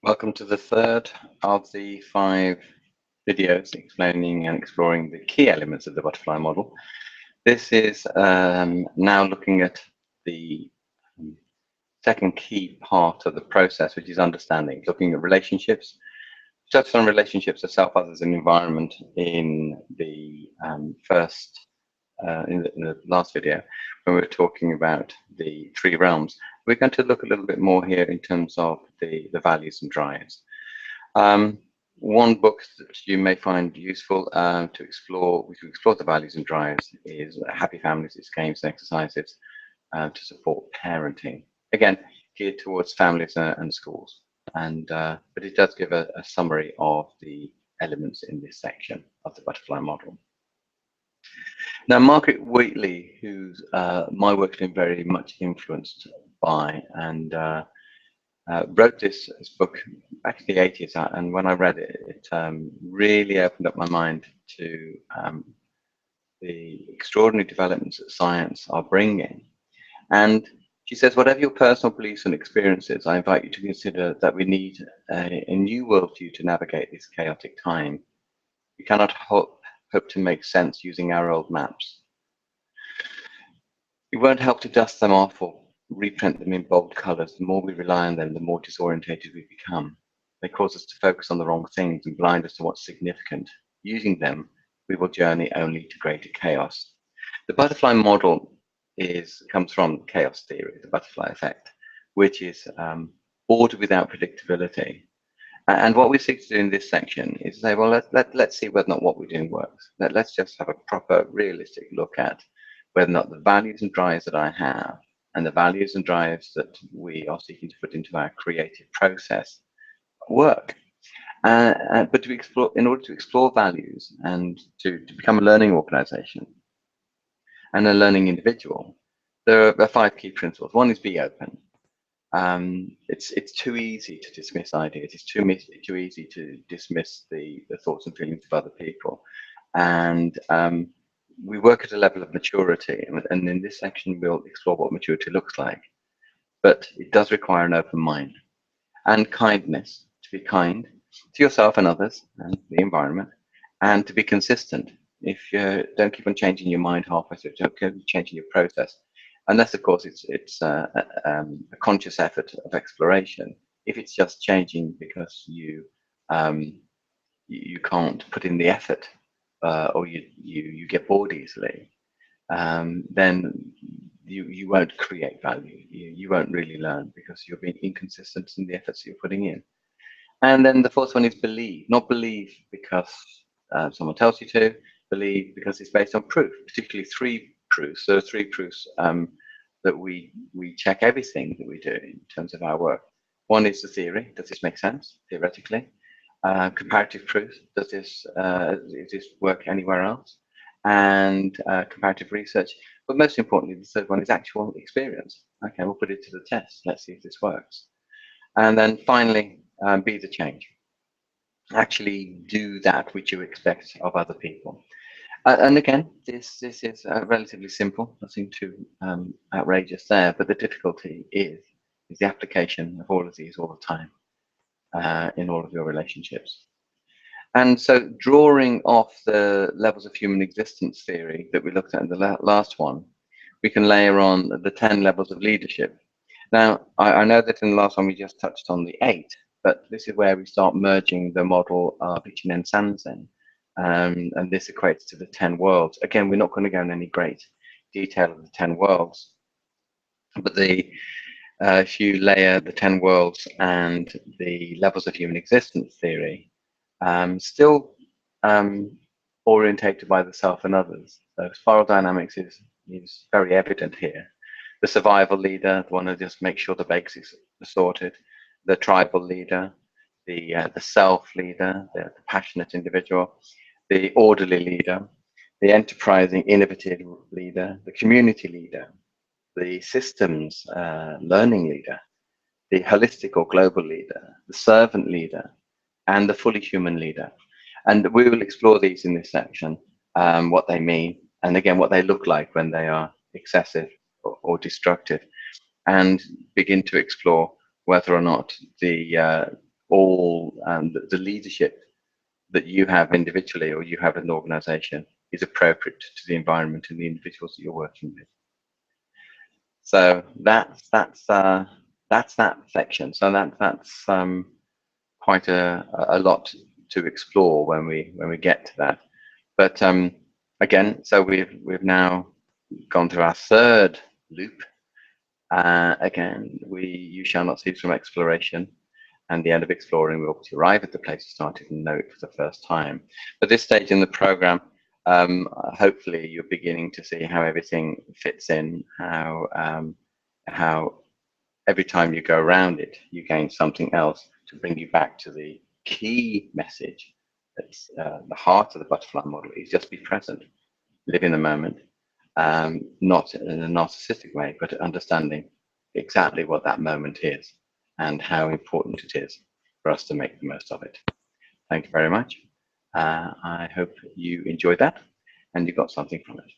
Welcome to the third of the 5 videos explaining and exploring the key elements of the butterfly model. This is now looking at the second key part of the process, which is understanding, looking at relationships. Touched on relationships of self, others, and environment in the in the last video when we were talking about the 3 realms. We're going to look a little bit more here in terms of the values and drives. One book that you may find useful to explore the values and drives is Happy Families, Its Games and Exercises to Support Parenting. Again, geared towards families and schools, but it does give a summary of the elements in this section of the butterfly model. Now, Margaret Wheatley, who's my work's been very much influenced by, and wrote this book back in the 80s, and when I read it, it really opened up my mind to the extraordinary developments that science are bringing. And she says, whatever your personal beliefs and experiences, I invite you to consider that we need a new worldview to navigate this chaotic time. We cannot hope to make sense using our old maps. It won't help to dust them off or reprint them in bold colors. The more we rely on them, the more disorientated we become. They cause us to focus on the wrong things and blind us to what's significant. Using them, we will journey only to greater chaos. The butterfly model comes from chaos theory, the butterfly effect, which is order without predictability. And what we seek to do in this section is say, well, let's see whether or not what we're doing works. Let's just have a proper, realistic look at whether or not the values and drives that I have and the values and drives that we are seeking to put into our creative process work. But in order to explore values and to become a learning organization and a learning individual, there are 5 key principles. One is be open. It's too easy to dismiss ideas. It's too easy to dismiss the thoughts and feelings of other people. And we work at a level of maturity, and in this section we'll explore what maturity looks like. But it does require an open mind and kindness, to be kind to yourself and others and the environment, and to be consistent. If you don't keep on changing your mind halfway through, don't keep changing your process, unless of course it's a conscious effort of exploration. If it's just changing because you can't put in the effort, or you get bored easily, then you won't create value. You won't really learn because you're being inconsistent in the efforts you're putting in. And then the fourth one is believe. Not believe because someone tells you to. Believe because it's based on proof, particularly 3 proofs. There are 3 proofs that we check everything that we do in terms of our work. One is the theory. Does this make sense theoretically? Comparative proof. Does this work anywhere else? And comparative research. But most importantly, the third one is actual experience. Okay, we'll put it to the test. Let's see if this works. And then finally, be the change. Actually do that which you expect of other people. And again, this is relatively simple, nothing too outrageous there, but the difficulty is the application of all of these all the time in all of your relationships. And so drawing off the levels of human existence theory that we looked at in the last one, we can layer on the 10 levels of leadership. Now, I know that in the last one we just touched on the 8, but this is where we start merging the model of Ichinen Sanzen. And this equates to the 10 worlds. Again, we're not going to go into any great detail of the 10 worlds, but if you layer the 10 worlds and the levels of human existence theory, still orientated by the self and others. So spiral dynamics is very evident here. The survival leader, the one who just makes sure the basics are sorted, the tribal leader, the self leader, the passionate individual, the orderly leader, the enterprising, innovative leader, the community leader, the systems learning leader, the holistic or global leader, the servant leader, and the fully human leader. And we will explore these in this section, what they mean, and again, what they look like when they are excessive or destructive, and begin to explore whether or not all the leadership that you have individually or you have as an organization is appropriate to the environment and the individuals that you're working with. So that's that section. So that's quite a lot to explore when we get to that. But again, so we've now gone through our third loop. Again, you shall not cease from exploration, and the end of exploring will be to arrive at the place you started and know it for the first time. At this stage in the program, hopefully you're beginning to see how everything fits in, how every time you go around it, you gain something else to bring you back to the key message. That's the heart of the butterfly model is just be present, live in the moment, not in a narcissistic way, but understanding exactly what that moment is and how important it is for us to make the most of it. Thank you very much. I hope you enjoyed that and you got something from it.